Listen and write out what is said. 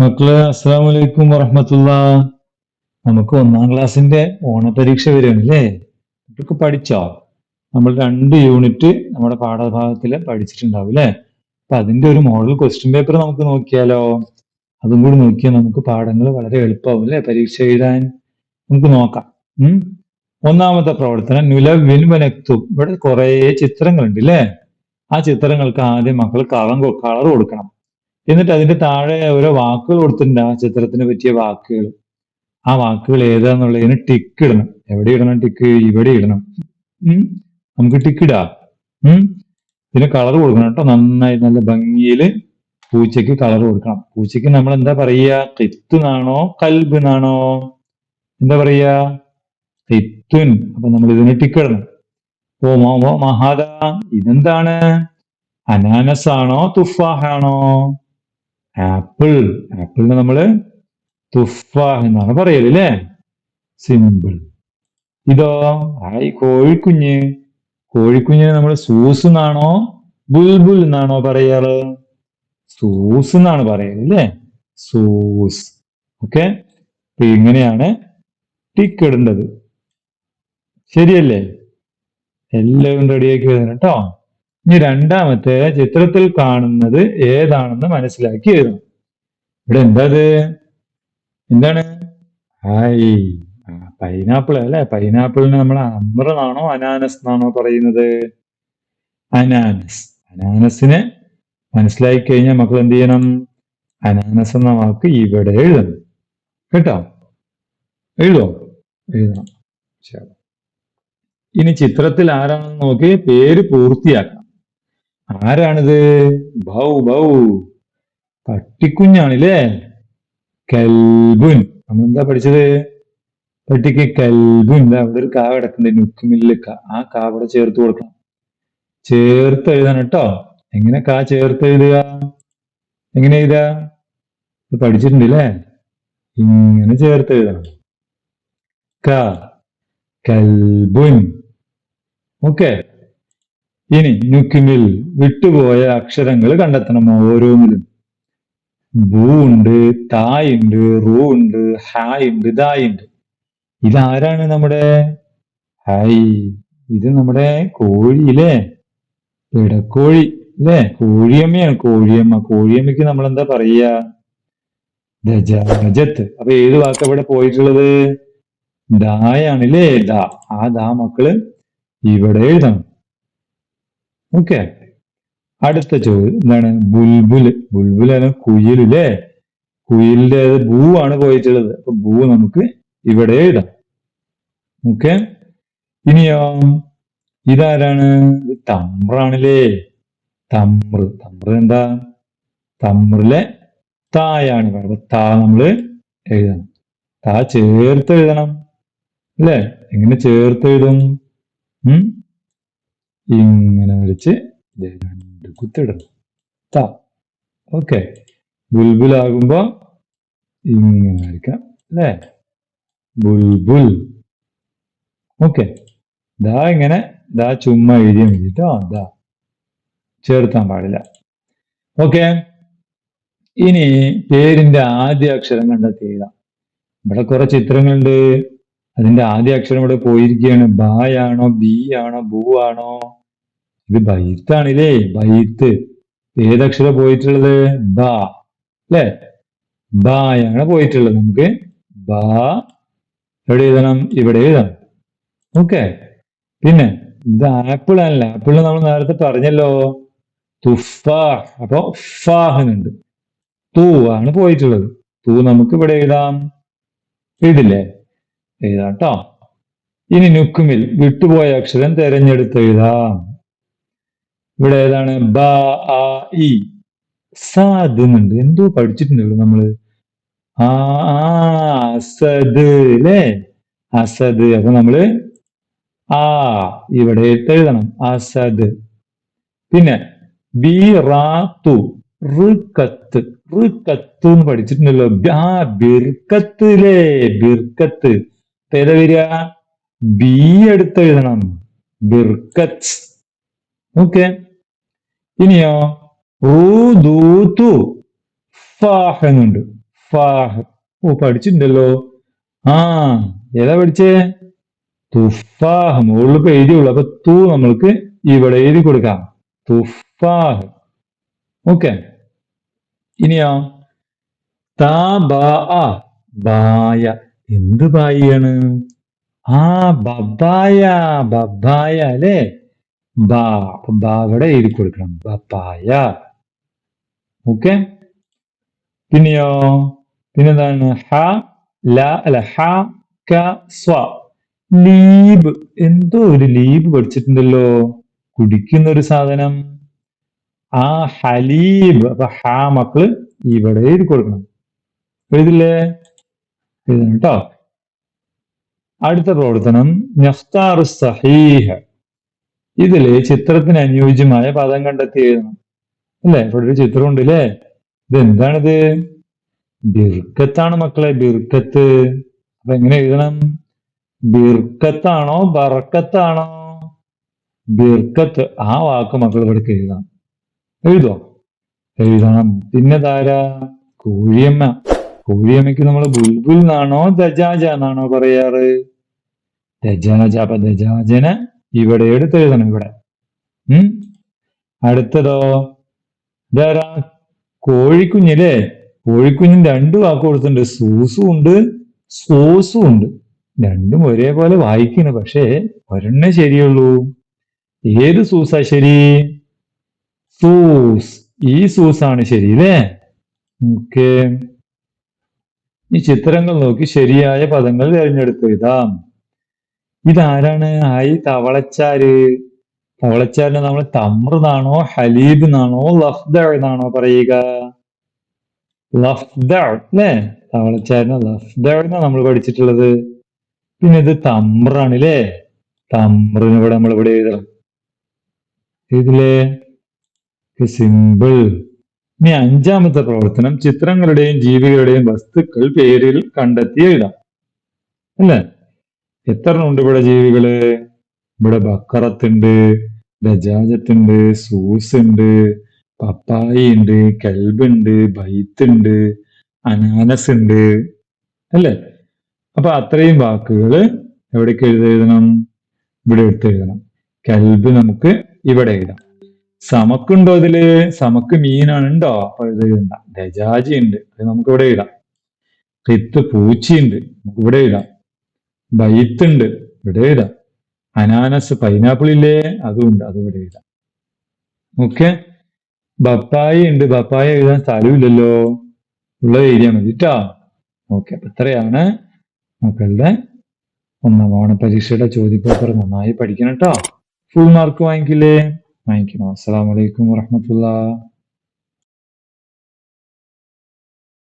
മക്കള് അസ്സലാമു അലൈക്കും വറഹ്മത്തുള്ള. നമുക്ക് ഒന്നാം ക്ലാസ്സിന്റെ ഓണപരീക്ഷ വരികയാണ് അല്ലേ? ഇതൊക്കെ പഠിച്ചോ? നമ്മൾ 2 യൂണിറ്റ് നമ്മുടെ പാഠഭാഗത്തില് പഠിച്ചിട്ടുണ്ടാവും അല്ലേ? അപ്പൊ അതിന്റെ ഒരു മോഡൽ ക്വസ്റ്റ്യൻ പേപ്പർ നമുക്ക് നോക്കിയാലോ? അതും കൂടി നോക്കിയാൽ നമുക്ക് പാഠങ്ങൾ വളരെ എളുപ്പമാവും അല്ലേ? പരീക്ഷ എഴുതാൻ നമുക്ക് നോക്കാം. ഒന്നാമത്തെ പ്രവർത്തനം നുലവിൻ വനക്തു. ഇവിടെ കുറെ ചിത്രങ്ങളുണ്ട് അല്ലേ? ആ ചിത്രങ്ങൾക്ക് ആദ്യം മക്കൾ കളർ കൊടുക്കണം. എന്നിട്ട് അതിന്റെ താഴെ ഓരോ വാക്കുകൾ കൊടുത്തിട്ടുണ്ട്, ആ ചിത്രത്തിന് പറ്റിയ വാക്കുകൾ. ആ വാക്കുകൾ ഏതാന്നുള്ളതിന് ടിക്ക് ഇടണം. എവിടെ ഇടണം ടിക്ക്? ഇവിടെ ഇടണം. നമുക്ക് ടിക്ക് ഇടാം. ഇതിന് കളർ കൊടുക്കണം കേട്ടോ. നന്നായി നല്ല ഭംഗിയില് പൂച്ചയ്ക്ക് കളർ കൊടുക്കണം. പൂച്ചയ്ക്ക് നമ്മൾ എന്താ പറയുക? കിത്ത് എന്നാണോ കൽബ് എന്നാണോ? എന്താ പറയുക? കിത്തുൻ. അപ്പൊ നമ്മൾ ഇതിന് ടിക്ക് ഇടണം. ഓ മഹാദ, ഇതെന്താണ്? അനാനസ് ആണോ തുഫാഹാണോ? ആപ്പിൾ. ആപ്പിളിന് നമ്മള് തുഫാഹ് എന്നാണ് പറയല് അല്ലേ? സിമ്പിൾ. ഇതോ കോഴിക്കുഞ്ഞ്. കോഴിക്കുഞ്ഞിന് നമ്മൾ സൂസ് എന്നാണോ ബുൽബുൽ എന്നാണോ പറയാറ്? സൂസ് എന്നാണ് പറയല് അല്ലേ? സൂസ്. ഓക്കെ, അപ്പൊ ഇങ്ങനെയാണ് ടിക്ക് ഇടേണ്ടത്. ശരിയല്ലേ? എല്ലാവരും റെഡിയാക്കി എഴുതണം കേട്ടോ. ഇനി രണ്ടാമത്തെ ചിത്രത്തിൽ കാണുന്നത് ഏതാണെന്ന് മനസ്സിലാക്കി എഴുതണം. ഇവിടെ എന്താണ്? ഹായ്, പൈനാപ്പിൾ അല്ലെ? പൈനാപ്പിളിന് നമ്മൾ അമ്ര എന്നാണോ അനാനസ് എന്നാണോ പറയുന്നത്? അനാനസ്. അനാനസിനെ മനസ്സിലാക്കി കഴിഞ്ഞാൽ മക്കൾ എന്ത് ചെയ്യണം? അനാനസ് എന്ന വാക്ക് ഇവിടെ എഴുതണം കേട്ടോ. എഴുതണം. ശരി. ഇനി ചിത്രത്തിൽ ആരാണെന്ന് നോക്കി പേര് പൂർത്തിയാക്കണം. ആരാണിത്? ബൗ. പട്ടിക്കുഞ്ഞാണില്ലേ? കൽബുൻ. നമ്മളെന്താ പഠിച്ചത്? പട്ടിക്ക് കൽബുൻ. അവിടെ ഒരു കാ കിടക്കുന്നുണ്ട്, നുക്കുമില്ല് കാ. ആ കാ അവിടെ ചേർത്ത് കൊടുക്കണം. ചേർത്ത് എഴുതണം കേട്ടോ. എങ്ങനെ കാ ചേർത്ത് എഴുതുക? എങ്ങനെ എഴുതുക? പഠിച്ചിട്ടുണ്ട് അല്ലേ? ഇങ്ങനെ ചേർത്ത് എഴുതണം. കാ കൽബുൻ. ഓക്കെ. ഇനി നുക്കുമിൽ വിട്ടുപോയ അക്ഷരങ്ങൾ കണ്ടെത്തണം. ഓരോന്നിലും ബൂ ഉണ്ട്, തായ് ഉണ്ട്, റൂ ഉണ്ട്, ഹായ് ഉണ്ട്, ദായ് ഉണ്ട്. ഇതാരാണ്? നമ്മുടെ ഹായ്. ഇത് നമ്മുടെ കോഴിയില്ലേ? പിടക്കോഴി അല്ലേ? കോഴിയമ്മയാണ്. കോഴിയമ്മയ്ക്ക് നമ്മൾ എന്താ പറയുക? ദജാജത്ത്. അപ്പൊ ഏത് വാക്ക് ഇവിടെ പോയിട്ടുള്ളത്? ദായാണില്ലേ? ദാ. ആ ദാ മക്കള് ഇവിടെ എഴുതണം. ഓക്കെ. അടുത്ത ചോദ്യം എന്താണ്? ബുൽബുൽ. ബുൽബുലാണ് കുയിലല്ലേ? കുയിലിന്റെ ബൂ ആണ് പോയിട്ടുള്ളത്. അപ്പൊ ബൂ നമുക്ക് ഇവിടെ എഴുതാം. ഓക്കെ. ഇനിയോ ഇതാരാണ്? ഇത് തമ്രാണില്ലേ? തമ്ര എന്താ? തമ്രിലെ തായാണ്. അപ്പൊ താ നമ്മള് എഴുതണം. താ ചേർത്ത് എഴുതണം അല്ലേ? എങ്ങനെ ചേർത്ത് എഴുതും? ഇങ്ങനെ വരച്ച് രണ്ട് കുത്തിടണം. താ. ഓക്കെ. ബുൽബുലാകുമ്പോ ഇങ്ങനെ വരയ്ക്കാം അല്ലേ? ബുൽബുൽ. ഓക്കെ. ദാ ഇങ്ങനെ ദാ ചുമ്മാ എഴുതിയാൽ മതി കേട്ടോ. ദാ ചേർത്താൻ പാടില്ല. ഓക്കെ. ഇനി പേരിന്റെ ആദ്യ അക്ഷരം കണ്ടെത്തി എഴുതാം. ഇവിടെ കുറെ ചിത്രങ്ങളുണ്ട്. അതിന്റെ ആദ്യ അക്ഷരം ഇവിടെ പോയിരിക്കുകയാണ്. ബായാണോ ബി ആണോ ബൂ ആണോ? ഇത് ബൈത്താണില്ലേ? ബൈത്ത്. ഏതക്ഷരം പോയിട്ടുള്ളത്? ബാ അല്ലേ? ബായാണ് പോയിട്ടുള്ളത്. നമുക്ക് ബാ എവിടെ എഴുതണം? ഇവിടെ എഴുതണം. ഓക്കെ. പിന്നെ ഇത് ആപ്പിൾ അല്ല. ആപ്പിളിന് നമ്മൾ നേരത്തെ പറഞ്ഞല്ലോ തുഫാഹ്. അപ്പൊ ഫാഹിനുണ്ട്. തൂ ആണ് പോയിട്ടുള്ളത്. തൂ നമുക്ക് ഇവിടെ എഴുതാം. എഴുതില്ലേ? എഴുതാം കേട്ടോ. ഇനി നുക്കുമിൽ വിട്ടുപോയ അക്ഷരം തെരഞ്ഞെടുത്ത് എഴുതാം. ഇവിടെ ഏതാണ്? ബ ആ ഇ. സാദ് എന്നുണ്ട്. എന്തോ പഠിച്ചിട്ടുണ്ടല്ലോ നമ്മള്. അസദ് അല്ലേ? അസദ്. അപ്പൊ നമ്മള് ഇവിടെ എഴുതണം. അസദ്. പിന്നെ ബി റാ തു. ഋക്കത്ത്. ഋക്കത്ത് എന്ന് പഠിച്ചിട്ടുണ്ടല്ലോ. ബിർക്കത്ത് അല്ലേ? ബിർക്കത്ത്. അപ്പൊ ഏതാ വരിക? ബി എടുത്ത് എഴുതണം. ബിർക്കത്ത്. ഓക്കെ. ഇനിയോ ഊദൂതു. ഫാഹ് എന്നുണ്ട്. തുഫാഹ്. ഓ പഠിച്ചിട്ടുണ്ടല്ലോ. ആ ഏതാ പഠിച്ചേ? തുഫാഹ്. മുകളിൽ ഇപ്പൊ എഴുതിയുള്ളൂ. അപ്പൊ നമ്മൾക്ക് ഇവിടെ എഴുതി കൊടുക്കാം. തുഫാഹ്. ഓക്കെ. ഇനിയോ? ബായ. എന്ത് ബായിയാണ്? ആ ബബായ. ബബായ അല്ലേ? അപ്പൊ ഇവിടെ എഴുതി കൊടുക്കണം. ബബായ. ഓക്കെ. പിന്നെയോ? പിന്നെന്താണ്? അല്ല സ്വ. ലീബ്. എന്തോ ഒരു ലീബ് പഠിച്ചിട്ടുണ്ടല്ലോ. കുടിക്കുന്ന ഒരു സാധനം. ആ ഹലീബ്. അപ്പൊ മക്കള് ഇവിടെ എഴുതി കൊടുക്കണം. എഴുതില്ലേ? എഴുതണം കേട്ടോ. അടുത്ത പ്രവർത്തനം നഖ്താറു സഹീഹ്. ഇതില് ചിത്രത്തിന് അനുയോജ്യമായ പദം കണ്ടെത്തി എഴുതണം. അല്ലെ? ഇവിടെ ഒരു ചിത്രം ഉണ്ട് അല്ലേ? ഇതെന്താണിത്? ബിർക്കത്താണ് മക്കളെ, ബിർക്കത്ത്. അപ്പൊ എങ്ങനെ എഴുതണം? ബിർക്കത്താണോ ബറക്കത്താണോ? ബിർക്കത്ത്. ആ വാക്ക് മക്കൾ ഇവിടേക്ക് എഴുതണം. എഴുതോ? എഴുതണം. പിന്നെ ധാരാ? കോഴിയമ്മ. കോഴിയമ്മയ്ക്ക് നമ്മൾ ബുൽബുൽ എന്നാണോ ദജാജ എന്നാണോ പറയാറ്? ദജാജ. അപ്പൊ ദജാജനെ ഇവിടെ എടുത്ത് എഴുതണം. ഇവിടെ. അടുത്തതോ? ഇതാരാ? കോഴിക്കുഞ്ഞില്ലേ? കോഴിക്കുഞ്ഞിന് രണ്ട് വാക്ക് കൊടുത്തിട്ടുണ്ട്. സൂസും ഉണ്ട്, സോസും ഉണ്ട്. രണ്ടും ഒരേപോലെ വായിക്കുന്നു. പക്ഷേ ഒരെണ്ണേ ശരിയുള്ളൂ. ഏത് സൂസാ ശരി? സൂസ്. ഈ സൂസാണ് ശരി അല്ലേ? ഓക്കെ. ഈ ചിത്രങ്ങൾ നോക്കി ശരിയായ പദങ്ങൾ തിരഞ്ഞെടുത്ത് എഴുതാം. ഇതാരാണ്? തവളച്ചാര്. തവളച്ചാരിനെ നമ്മൾ തമ്ര എന്നാണോ ഹലീബ് എന്നാണോ ലഫ്ദ എന്നാണോ പറയുക? ലഫ്ദ അല്ലേ? തവളച്ചാരിനെ ലഫ്ദ എന്നാ നമ്മൾ പഠിച്ചിട്ടുള്ളത്. പിന്നെ ഇത് തമ്രാണ് അല്ലേ? തമ്രിന് ഇവിടെ നമ്മൾ ഇവിടെ എഴുതണം. ഇതിലെ സിമ്പിൾ. ഇനി അഞ്ചാമത്തെ പ്രവർത്തനം ചിത്രങ്ങളുടെയും ജീവികളുടെയും വസ്തുക്കൾ പേരിൽ കണ്ടെത്തി എഴുതാം. അല്ലേ? എത്ര ഉണ്ട് ഇവിടെ ജീവികള്? ഇവിടെ ബക്കറത്തുണ്ട്, ദജാജത്തുണ്ട്, സൂസ് ഉണ്ട്, പപ്പായി ഉണ്ട്, കൽബുണ്ട്, ബൈത്തുണ്ട്, അനാനസ് ഉണ്ട്. അല്ലേ? അപ്പൊ അത്രയും വാക്കുകൾ എവിടേക്ക് എഴുതണം? ഇവിടെ എടുത്ത് എഴുതണം. കൽബ് നമുക്ക് ഇവിടെ എഴുതാം. സമക്കുണ്ടോ ഇതില്? സമക്ക് മീനാണ്. ഉണ്ടോ? അപ്പൊ ഇത് എഴുതണ്ട. ദജാജി ഉണ്ട്, അത് നമുക്ക് ഇവിടെ എഴുതാം. കിത്ത് പൂച്ചയുണ്ട്, നമുക്ക് ഇവിടെ എഴുതാം. ബൈത്തുണ്ട്, ഇവിടെ എഴുതാം. അനാനസ് പൈനാപ്പിൾ ഇല്ലേ? അതും ഉണ്ട്, അത് ഇവിടെ എഴുതാം. ഓക്കെ. ബപ്പായി ഉണ്ട്, ബപ്പായ എഴുതാൻ സ്ഥലമില്ലല്ലോ, ഉള്ളത് എഴുതിയാൽ മതി കേട്ടോ. ഓക്കെ. അപ്പൊ ഇത്രയാണ് മക്കളുടെ ഒന്നാം ഓണപരീക്ഷയുടെ ചോദ്യപേപ്പർ. നന്നായി പഠിക്കണം കേട്ടോ. ഫുൾ മാർക്ക് വാങ്ങിക്കില്ലേ? വാങ്ങിക്കണം. അസ്സലാമു അലൈക്കും വറഹ്മത്തുള്ളാഹി.